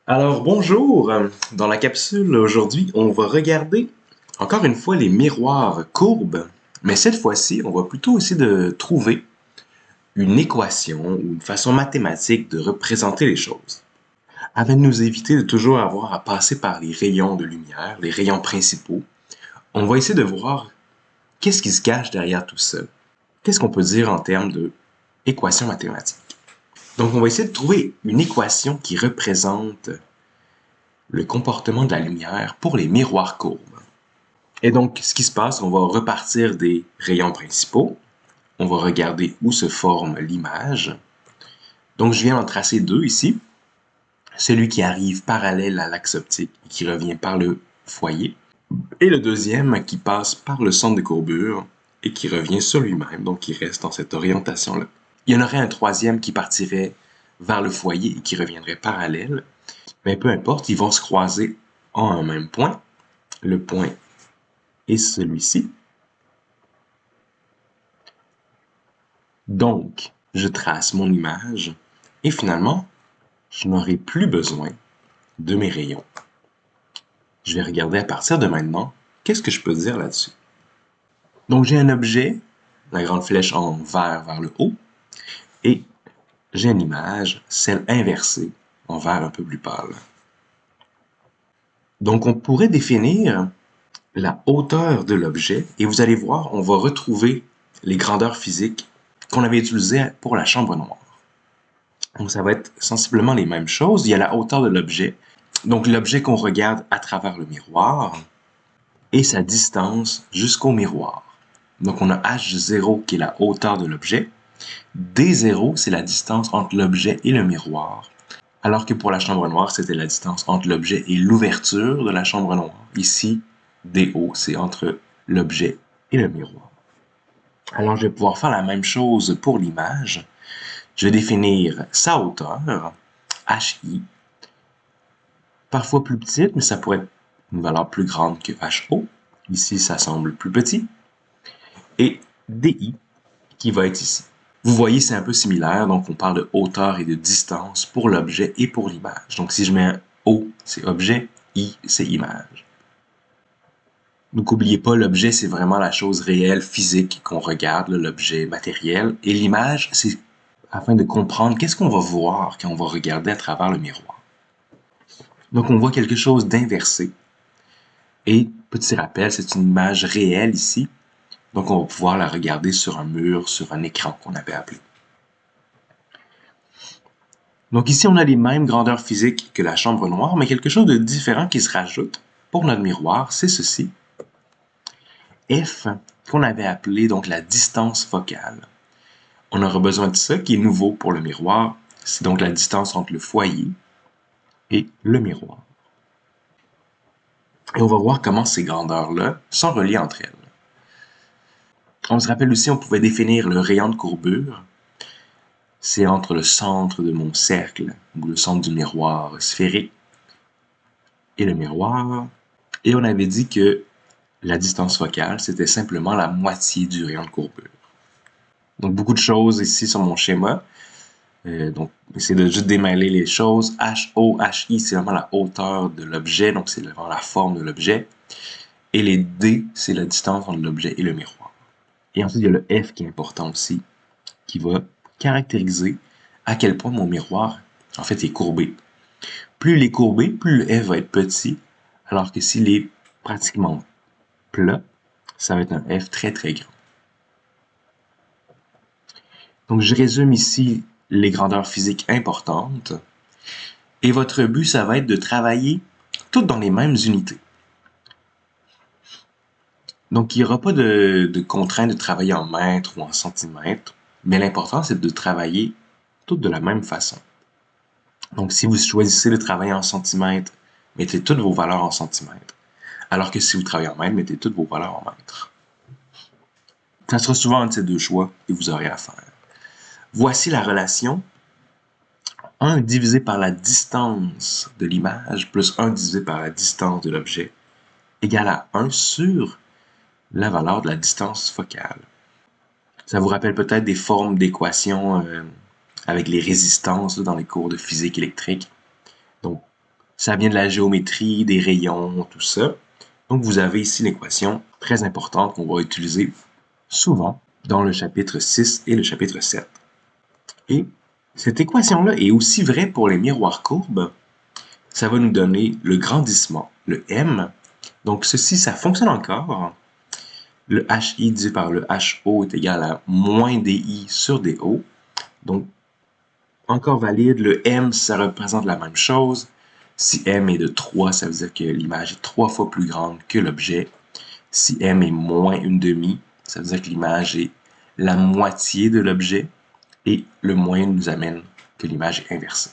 Alors bonjour, dans la capsule aujourd'hui, on va regarder encore une fois les miroirs courbes, mais cette fois-ci, on va plutôt essayer de trouver une équation ou une façon mathématique de représenter les choses, afin de nous éviter de toujours avoir à passer par les rayons de lumière, les rayons principaux. On va essayer de voir qu'est-ce qui se cache derrière tout ça. Qu'est-ce qu'on peut dire en termes de équation mathématique. Donc on va essayer de trouver une équation qui représente le comportement de la lumière pour les miroirs courbes. Et donc, ce qui se passe, on va repartir des rayons principaux. On va regarder où se forme l'image. Donc, je viens d'en tracer deux ici. Celui qui arrive parallèle à l'axe optique et qui revient par le foyer. Et le deuxième qui passe par le centre de courbure et qui revient sur lui-même, donc qui reste dans cette orientation-là. Il y en aurait un troisième qui partirait vers le foyer et qui reviendrait parallèle. Mais peu importe, ils vont se croiser en un même point. Le point est celui-ci. Donc, je trace mon image et finalement, je n'aurai plus besoin de mes rayons. Je vais regarder à partir de maintenant, qu'est-ce que je peux dire là-dessus. Donc, j'ai un objet, la grande flèche en vert vers le haut, et j'ai une image, celle inversée, en vert un peu plus pâle. Donc, on pourrait définir la hauteur de l'objet et vous allez voir, on va retrouver les grandeurs physiques qu'on avait utilisées pour la chambre noire. Donc, ça va être sensiblement les mêmes choses. Il y a la hauteur de l'objet, donc l'objet qu'on regarde à travers le miroir, et sa distance jusqu'au miroir. Donc, on a h0 qui est la hauteur de l'objet. D0, c'est la distance entre l'objet et le miroir. Alors que pour la chambre noire, c'était la distance entre l'objet et l'ouverture de la chambre noire. Ici, DO, c'est entre l'objet et le miroir. Alors, je vais pouvoir faire la même chose pour l'image. Je vais définir sa hauteur, HI, parfois plus petite, mais ça pourrait être une valeur plus grande que HO. Ici, ça semble plus petit. Et DI, qui va être ici. Vous voyez, c'est un peu similaire, donc on parle de hauteur et de distance pour l'objet et pour l'image. Donc si je mets un O, c'est objet, I, c'est image. Donc n'oubliez pas, l'objet, c'est vraiment la chose réelle, physique qu'on regarde, l'objet matériel. Et l'image, c'est afin de comprendre qu'est-ce qu'on va voir quand on va regarder à travers le miroir. Donc on voit quelque chose d'inversé. Et petit rappel, c'est une image réelle ici. Donc on va pouvoir la regarder sur un mur, sur un écran qu'on avait appelé. Donc ici, on a les mêmes grandeurs physiques que la chambre noire, mais quelque chose de différent qui se rajoute pour notre miroir, c'est ceci. F, qu'on avait appelé donc la distance focale. On aura besoin de ça qui est nouveau pour le miroir. C'est donc la distance entre le foyer et le miroir. Et on va voir comment ces grandeurs-là sont reliées entre elles. On se rappelle aussi, on pouvait définir le rayon de courbure. C'est entre le centre de mon cercle, ou le centre du miroir sphérique, et le miroir. Et on avait dit que la distance focale, c'était simplement la moitié du rayon de courbure. Donc, beaucoup de choses ici sur mon schéma. Donc, essayez de juste démêler les choses. HO, HI, c'est vraiment la hauteur de l'objet, donc c'est vraiment la forme de l'objet. Et les D, c'est la distance entre l'objet et le miroir. Et ensuite, il y a le F qui est important aussi, qui va caractériser à quel point mon miroir, en fait, est courbé. Plus il est courbé, plus le F va être petit, alors que s'il est pratiquement plat, ça va être un F très très grand. Donc je résume ici les grandeurs physiques importantes. Et votre but, ça va être de travailler toutes dans les mêmes unités. Donc il n'y aura pas de contrainte de travailler en mètres ou en centimètres, mais l'important, c'est de travailler toutes de la même façon. Donc si vous choisissez de travailler en centimètres, mettez toutes vos valeurs en centimètres. Alors que si vous travaillez en mètres, mettez toutes vos valeurs en mètres. Ça sera souvent un de ces deux choix que vous aurez à faire. Voici la relation 1 divisé par la distance de l'image plus 1 divisé par la distance de l'objet égale à 1 sur la valeur de la distance focale. Ça vous rappelle peut-être des formes d'équations avec les résistances dans les cours de physique électrique. Donc, Ça vient de la géométrie, des rayons, tout ça. Donc, vous avez ici l'équation très importante qu'on va utiliser souvent dans le chapitre 6 et le chapitre 7. Et cette équation-là est aussi vraie pour les miroirs courbes. Ça va nous donner le grandissement, le M. Donc, ceci, ça fonctionne encore. Le HI divisé par le HO est égal à moins DI sur DO. Donc, encore valide. Le M, ça représente la même chose. Si M est de 3, ça veut dire que l'image est 3 fois plus grande que l'objet. Si M est moins une demi, ça veut dire que l'image est la moitié de l'objet. Et le moins nous amène que l'image est inversée.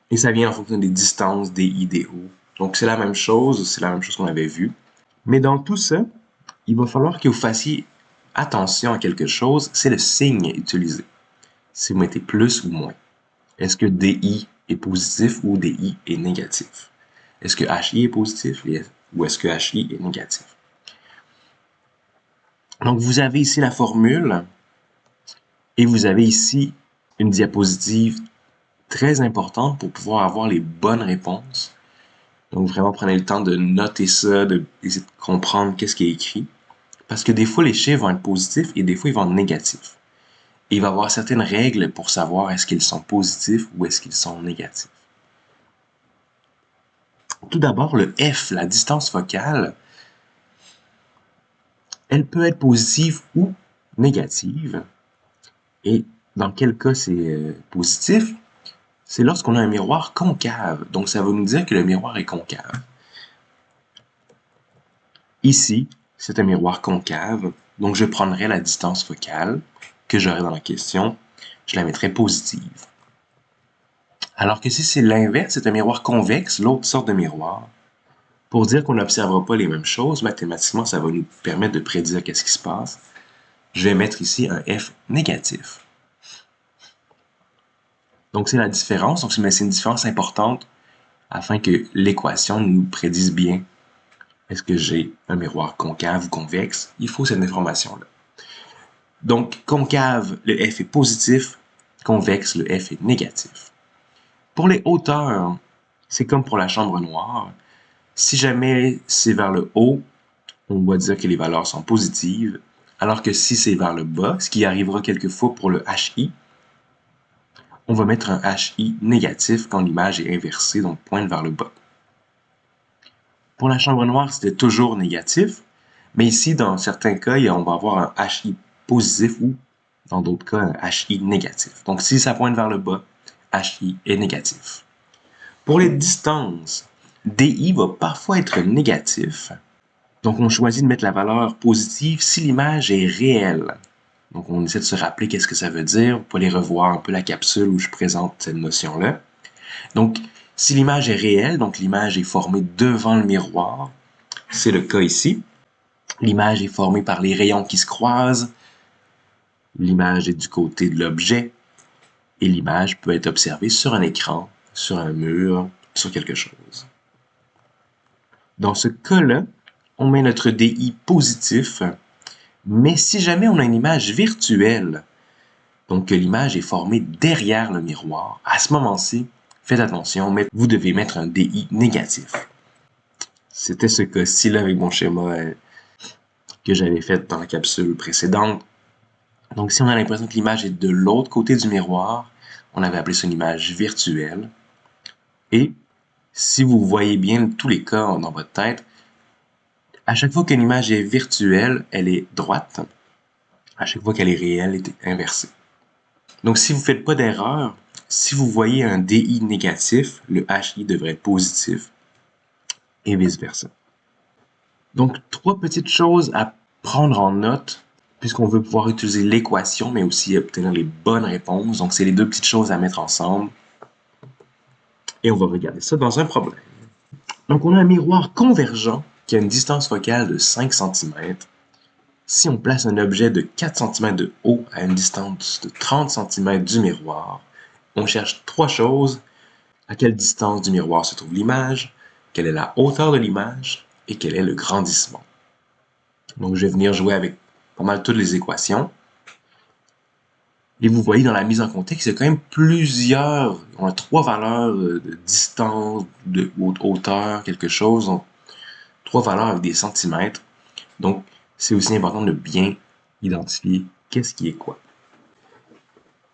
Et ça vient en fonction des distances, des I, des O. Donc c'est la même chose qu'on avait vu. Mais dans tout ça, il va falloir que vous fassiez attention à quelque chose, c'est le signe utilisé. Si vous mettez plus ou moins. Est-ce que DI est positif ou DI est négatif? Est-ce que HI est positif ou est-ce que HI est négatif? Donc vous avez ici la formule et vous avez ici une diapositive très importante pour pouvoir avoir les bonnes réponses. Donc vraiment prenez le temps de noter ça, d'essayer de comprendre qu'est-ce qui est écrit. Parce que des fois les chiffres vont être positifs et des fois ils vont être négatifs. Et il va y avoir certaines règles pour savoir est-ce qu'ils sont positifs ou est-ce qu'ils sont négatifs. Tout d'abord, le F, la distance focale, elle peut être positive ou négative. Et dans quel cas c'est positif? C'est lorsqu'on a un miroir concave. Donc ça va nous dire que le miroir est concave. Ici, c'est un miroir concave. Donc je prendrai la distance focale que j'aurai dans la question. Je la mettrai positive. Alors que si c'est l'inverse, c'est un miroir convexe, l'autre sorte de miroir. Pour dire qu'on n'observera pas les mêmes choses, mathématiquement, ça va nous permettre de prédire qu'est-ce qui se passe. Je vais mettre ici un F négatif. Donc, c'est la différence. Donc, c'est une différence importante afin que l'équation nous prédise bien est-ce que j'ai un miroir concave ou convexe. Il faut cette information-là. Donc, concave, le F est positif. Convexe, le F est négatif. Pour les hauteurs, c'est comme pour la chambre noire. Si jamais c'est vers le haut, on va dire que les valeurs sont positives, alors que si c'est vers le bas, ce qui arrivera quelquefois pour le HI, on va mettre un HI négatif quand l'image est inversée, donc pointe vers le bas. Pour la chambre noire, c'était toujours négatif, mais ici, dans certains cas, on va avoir un HI positif ou, dans d'autres cas, un HI négatif. Donc, si ça pointe vers le bas, HI est négatif. Pour les distances, DI va parfois être négatif. Donc, on choisit de mettre la valeur positive si l'image est réelle. Donc, on essaie de se rappeler qu'est-ce que ça veut dire. On peut aller revoir un peu la capsule où je présente cette notion-là. Donc, si l'image est réelle, donc l'image est formée devant le miroir, c'est le cas ici. L'image est formée par les rayons qui se croisent. L'image est du côté de l'objet. Et l'image peut être observée sur un écran, sur un mur, sur quelque chose. Dans ce cas-là, on met notre DI positif, mais si jamais on a une image virtuelle, donc que l'image est formée derrière le miroir, à ce moment-ci, faites attention, vous devez mettre un DI négatif. C'était ce cas-ci-là avec mon schéma que j'avais fait dans la capsule précédente. Donc si on a l'impression que l'image est de l'autre côté du miroir, on avait appelé ça une image virtuelle. Et si vous voyez bien tous les cas dans votre tête, à chaque fois qu'une image est virtuelle, elle est droite. À chaque fois qu'elle est réelle, elle est inversée. Donc, si vous ne faites pas d'erreur, si vous voyez un DI négatif, le HI devrait être positif et vice-versa. Donc, 3 petites choses à prendre en note puisqu'on veut pouvoir utiliser l'équation, mais aussi obtenir les bonnes réponses. Donc, c'est les 2 petites choses à mettre ensemble. Et on va regarder ça dans un problème. Donc, on a un miroir convergent qui a une distance focale de 5 cm. Si on place un objet de 4 cm de haut à une distance de 30 cm du miroir, on cherche 3 choses. À quelle distance du miroir se trouve l'image, quelle est la hauteur de l'image et quel est le grandissement. Donc je vais venir jouer avec pas mal toutes les équations. Et vous voyez dans la mise en contexte, il y a quand même plusieurs, on a 3 valeurs de distance, de hauteur, quelque chose, donc 3 valeurs avec des centimètres. Donc, c'est aussi important de bien identifier qu'est-ce qui est quoi.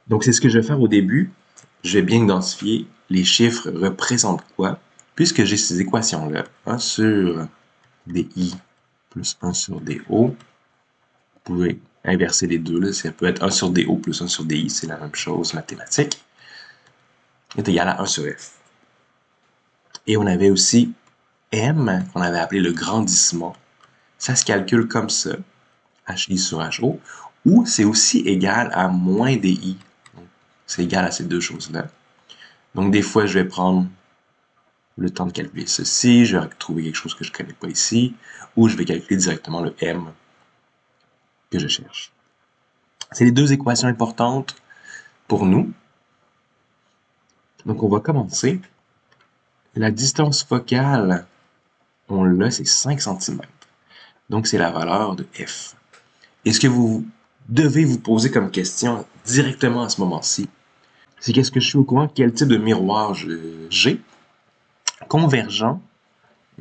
Donc, c'est ce que je vais faire au début. Je vais bien identifier les chiffres représentent quoi, puisque j'ai ces équations-là. 1 sur DI plus 1 sur DO. Vous pouvez inverser les deux. Là. Ça peut être 1 sur DO plus 1 sur DI, c'est la même chose mathématique. Est égal à 1 sur F. Et on avait aussi M, qu'on avait appelé le grandissement. Ça se calcule comme ça, HI sur HO, ou c'est aussi égal à moins DI. C'est égal à ces deux choses-là. Donc, des fois, je vais prendre le temps de calculer ceci, je vais trouver quelque chose que je ne connais pas ici, ou je vais calculer directement le M que je cherche. C'est les deux équations importantes pour nous. Donc, on va commencer. La distance focale, on l'a, c'est 5 cm. Donc, c'est la valeur de F. Et ce que vous devez vous poser comme question directement à ce moment-ci, c'est qu'est-ce que je suis au courant, quel type de miroir j'ai. Convergent,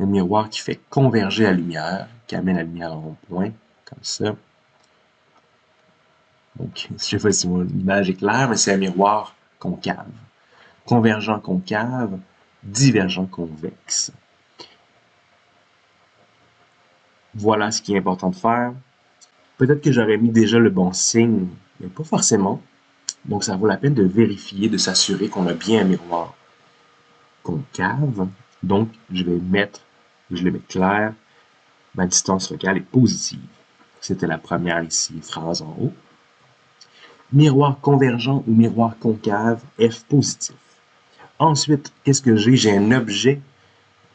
un miroir qui fait converger la lumière, qui amène la lumière en rond-point, comme ça. Donc, je sais pas si mon image est claire, mais c'est un miroir concave. Convergent concave, divergent convexe. Voilà ce qui est important de faire. Peut-être que j'aurais mis déjà le bon signe, mais pas forcément. Donc, ça vaut la peine de vérifier, de s'assurer qu'on a bien un miroir concave. Donc, je le mets clair, ma distance focale est positive. C'était la première ici, phrase en haut. Miroir convergent ou miroir concave, F positif. Ensuite, qu'est-ce que j'ai? J'ai un objet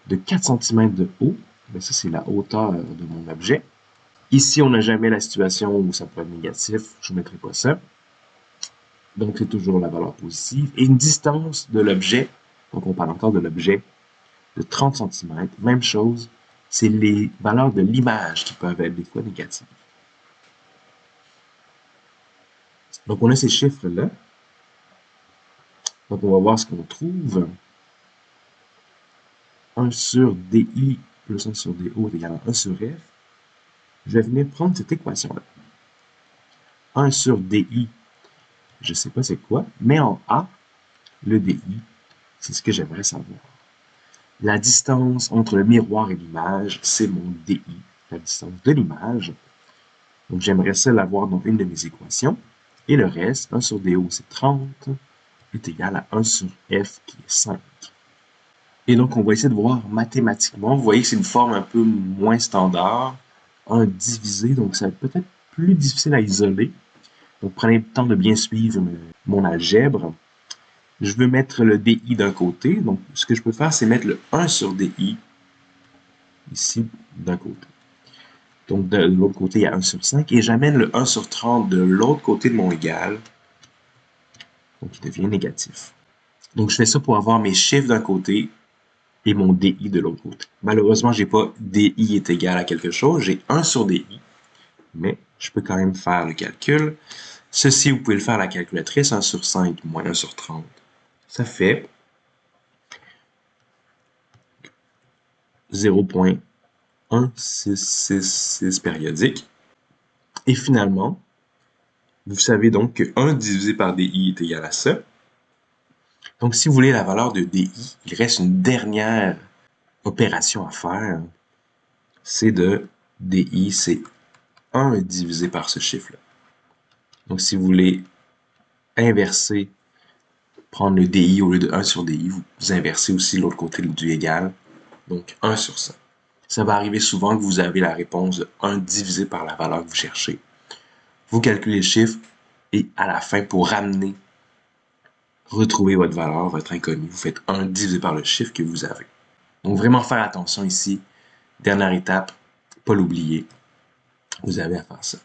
de 4 cm de haut. Bien, ça, c'est la hauteur de mon objet. Ici, on n'a jamais la situation où ça peut être négatif. Je ne mettrai pas ça. Donc, c'est toujours la valeur positive. Et une distance de l'objet, donc on parle encore de l'objet, de 30 cm. Même chose, c'est les valeurs de l'image qui peuvent être des fois négatives. Donc, on a ces chiffres-là. Donc, on va voir ce qu'on trouve. 1 sur DI plus 1 sur DO est égal à 1 sur F. Je vais venir prendre cette équation-là. 1 sur DI, je ne sais pas c'est quoi, mais en A, le DI, c'est ce que j'aimerais savoir. La distance entre le miroir et l'image, c'est mon DI, la distance de l'image. Donc, j'aimerais ça l'avoir dans une de mes équations. Et le reste, 1 sur DO, c'est 30, est égal à 1 sur F, qui est 5. Et donc, on va essayer de voir mathématiquement. Vous voyez que c'est une forme un peu moins standard. 1 divisé, donc ça va être peut-être plus difficile à isoler. Donc, prenez le temps de bien suivre mon algèbre. Je veux mettre le DI d'un côté. Donc, ce que je peux faire, c'est mettre le 1 sur DI ici d'un côté. Donc, de l'autre côté, il y a 1 sur 5. Et j'amène le 1 sur 30 de l'autre côté de mon égal. Donc, il devient négatif. Donc, je fais ça pour avoir mes chiffres d'un côté et mon DI de l'autre côté. Malheureusement, je n'ai pas DI est égal à quelque chose. J'ai 1 sur DI. Mais je peux quand même faire le calcul. Ceci, vous pouvez le faire à la calculatrice. 1 sur 5 moins 1 sur 30. Ça fait 0,1666 périodique. Et finalement, vous savez donc que 1 divisé par DI est égal à ça. Donc, si vous voulez la valeur de DI, il reste une dernière opération à faire. C'est de DI, c'est 1 divisé par ce chiffre-là. Donc, si vous voulez inverser, prendre le DI au lieu de 1 sur DI, vous inversez aussi l'autre côté du égal. Donc, 1 sur 100. Ça va arriver souvent que vous avez la réponse de 1 divisé par la valeur que vous cherchez. Vous calculez le chiffre et à la fin, pour ramener, retrouver votre valeur, votre inconnu, vous faites 1 divisé par le chiffre que vous avez. Donc, vraiment faire attention ici. Dernière étape, pas l'oublier. Vous avez à faire ça.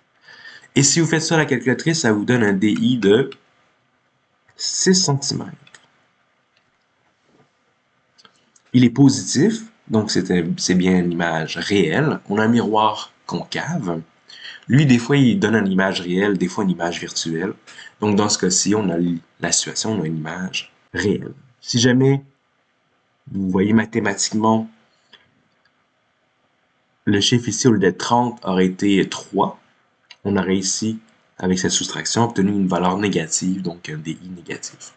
Et si vous faites ça à la calculatrice, ça vous donne un DI de 6 cm. Il est positif, donc c'est bien une image réelle. On a un miroir concave. Lui, des fois, il donne une image réelle, des fois une image virtuelle. Donc, dans ce cas-ci, on a la situation, on a une image réelle. Si jamais vous voyez mathématiquement le chiffre ici, au lieu d'être 30, aurait été 3, on aurait ici, avec cette soustraction, obtenu une valeur négative, donc un DI négatif.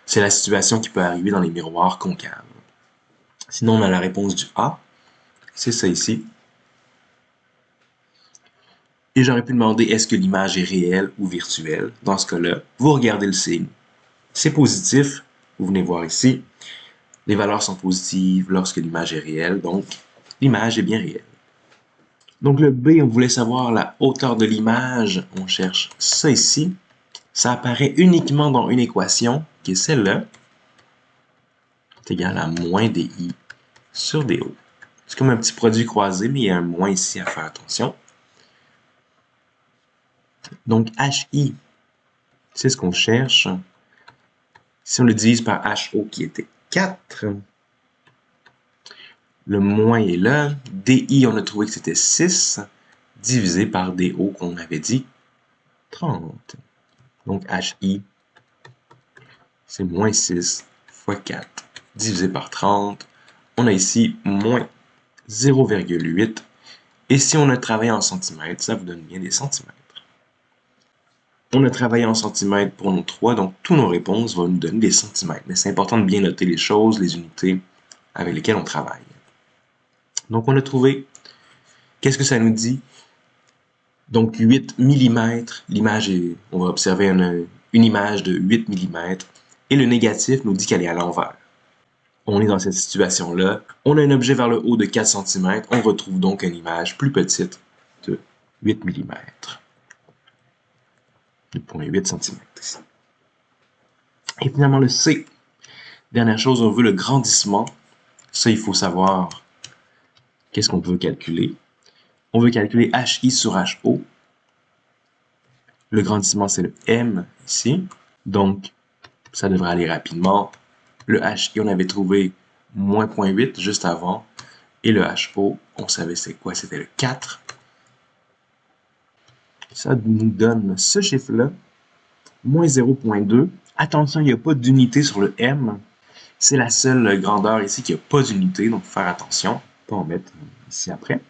C'est la situation qui peut arriver dans les miroirs concaves. Sinon, on a la réponse du A, c'est ça ici. Et j'aurais pu demander est-ce que l'image est réelle ou virtuelle. Dans ce cas-là, vous regardez le signe. C'est positif, vous venez voir ici. Les valeurs sont positives lorsque l'image est réelle, donc l'image est bien réelle. Donc le B, on voulait savoir la hauteur de l'image. On cherche ça ici. Ça apparaît uniquement dans une équation, qui est celle-là. C'est égal à moins DI sur DO. C'est comme un petit produit croisé, mais il y a un moins ici à faire attention. Donc HI, c'est ce qu'on cherche. Si on le divise par HO qui était 4, le moins est là. DI, on a trouvé que c'était 6, divisé par DO qu'on avait dit 30. Donc HI, c'est moins 6 fois 4 divisé par 30. On a ici moins 0,8. Et si on a travaillé en centimètres, ça vous donne bien des centimètres. On a travaillé en centimètres pour nos 3, donc toutes nos réponses vont nous donner des centimètres. Mais c'est important de bien noter les choses, les unités avec lesquelles on travaille. Donc on a trouvé, qu'est-ce que ça nous dit? Donc 8 mm, l'image est, on va observer une image de 8 mm, et le négatif nous dit qu'elle est à l'envers. On est dans cette situation-là. On a un objet vers le haut de 4 cm. On retrouve donc une image plus petite de 8 mm. 2,8 cm ici. Et finalement, le C. Dernière chose, on veut le grandissement. Ça, il faut savoir qu'est-ce qu'on veut calculer. On veut calculer HI sur HO. Le grandissement, c'est le M ici. Donc, ça devrait aller rapidement. Le HI, on avait trouvé moins 0,8 juste avant. Et le HO, on savait c'est quoi? C'était le 4. Ça nous donne ce chiffre-là, moins 0,2. Attention, il n'y a pas d'unité sur le M. C'est la seule grandeur ici qui n'a pas d'unité, donc il faut faire attention. On peut en mettre ici après.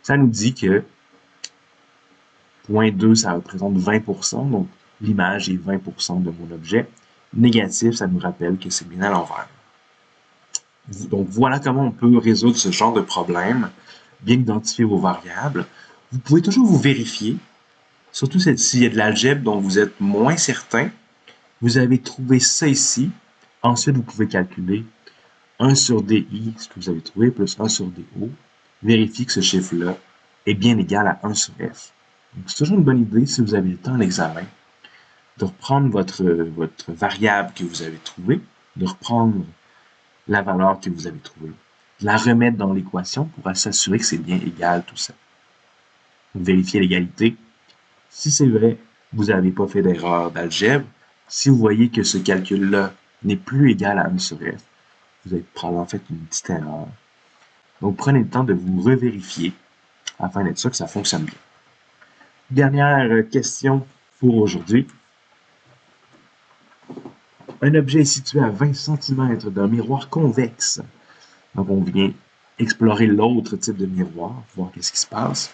Ça nous dit que 0,2, ça représente 20%, donc l'image est 20% de mon objet. Négatif, ça nous rappelle que c'est bien à l'envers. Donc voilà comment on peut résoudre ce genre de problème, bien identifier vos variables. Vous pouvez toujours vous vérifier, surtout s'il y a de l'algèbre dont vous êtes moins certain. Vous avez trouvé ça ici. Ensuite, vous pouvez calculer 1 sur DI, ce que vous avez trouvé, plus 1 sur DO. Vérifiez que ce chiffre-là est bien égal à 1 sur F. C'est toujours une bonne idée, si vous avez le temps en examen, de reprendre votre variable que vous avez trouvée, de reprendre la valeur que vous avez trouvée, de la remettre dans l'équation pour s'assurer que c'est bien égal tout ça. Vérifiez l'égalité. Si c'est vrai, vous n'avez pas fait d'erreur d'algèbre. Si vous voyez que ce calcul-là n'est plus égal à 1 sur F, vous avez probablement fait une petite erreur. Donc, prenez le temps de vous revérifier afin d'être sûr que ça fonctionne bien. Dernière question pour aujourd'hui. Un objet est situé à 20 cm d'un miroir convexe. Donc, on vient explorer l'autre type de miroir, voir qu'est-ce qui se passe.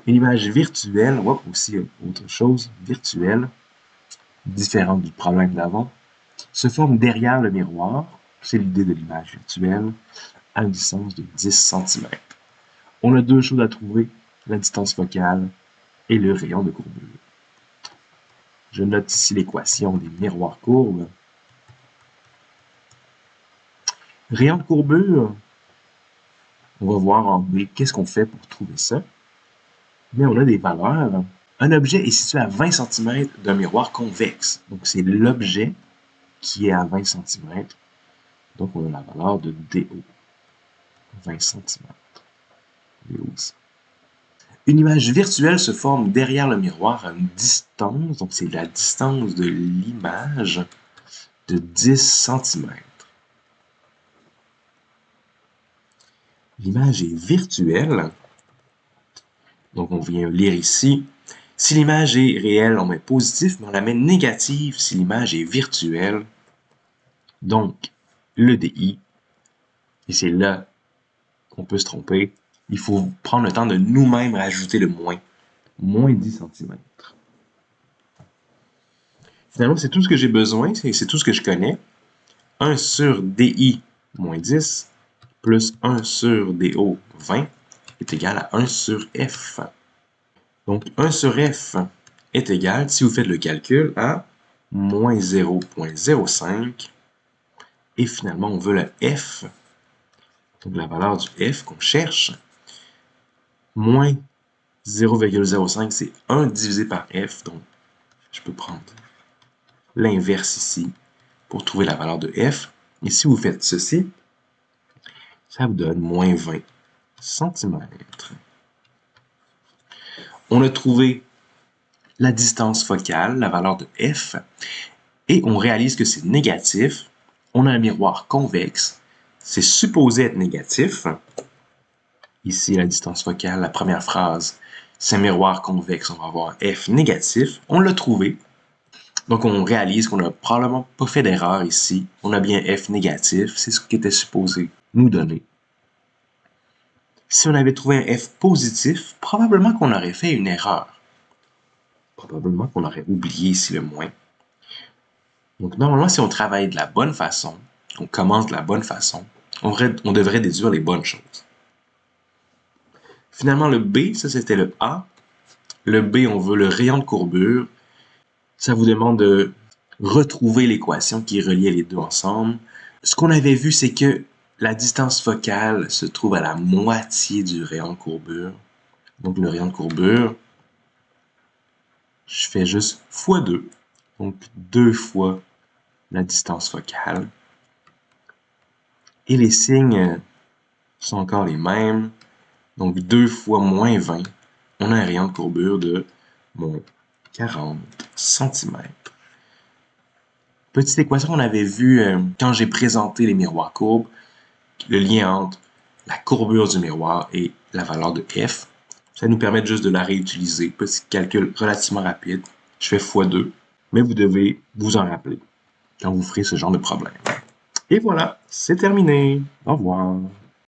Une image virtuelle, aussi autre chose, virtuelle, différente du problème d'avant, se forme derrière le miroir, c'est l'idée de l'image virtuelle, à une distance de 10 cm. On a deux choses à trouver, la distance focale et le rayon de courbure. Je note ici l'équation des miroirs courbes. Rayon de courbure, on va voir en B qu'est-ce qu'on fait pour trouver ça. Mais on a des valeurs. Un objet est situé à 20 cm d'un miroir convexe. Donc, c'est l'objet qui est à 20 cm. Donc, on a la valeur de DO. 20 cm. DO ici. Une image virtuelle se forme derrière le miroir à une distance, donc c'est la distance de l'image de 10 cm. L'image est virtuelle, donc on vient lire ici. Si l'image est réelle, on met positif, mais on la met négative si l'image est virtuelle. Donc, le DI, et c'est là qu'on peut se tromper, il faut prendre le temps de nous-mêmes rajouter le moins. Moins 10 cm. Finalement, c'est tout ce que j'ai besoin, c'est tout ce que je connais. 1 sur DI moins 10 plus 1 sur DO 20 est égal à 1 sur F. Donc 1 sur F est égal, si vous faites le calcul, à moins 0,05. Et finalement, on veut le F, donc la valeur du F qu'on cherche. Moins 0,05, c'est 1 divisé par F, donc je peux prendre l'inverse ici pour trouver la valeur de F. Et si vous faites ceci, ça vous donne moins 20 cm. On a trouvé la distance focale, la valeur de F, et on réalise que c'est négatif. On a un miroir convexe, c'est supposé être négatif. Ici, la distance focale, la première phrase, c'est un miroir convexe, on va avoir F négatif. On l'a trouvé. Donc, on réalise qu'on n'a probablement pas fait d'erreur ici. On a bien F négatif, c'est ce qui était supposé nous donner. Si on avait trouvé un F positif, probablement qu'on aurait fait une erreur. Probablement qu'on aurait oublié ici le moins. Donc, normalement, si on travaille de la bonne façon, on commence de la bonne façon, on devrait déduire les bonnes choses. Finalement, le B, ça c'était le A. Le B, on veut le rayon de courbure. Ça vous demande de retrouver l'équation qui reliait les deux ensemble. Ce qu'on avait vu, c'est que la distance focale se trouve à la moitié du rayon de courbure. Donc, le rayon de courbure, je fais juste x2. Donc, 2 fois la distance focale. Et les signes sont encore les mêmes. Donc, 2 fois moins 20, on a un rayon de courbure de moins 40 cm. Petite équation qu'on avait vue quand j'ai présenté les miroirs courbes, le lien entre la courbure du miroir et la valeur de F. Ça nous permet juste de la réutiliser. Petit calcul relativement rapide. Je fais x2, mais vous devez vous en rappeler quand vous ferez ce genre de problème. Et voilà, c'est terminé. Au revoir.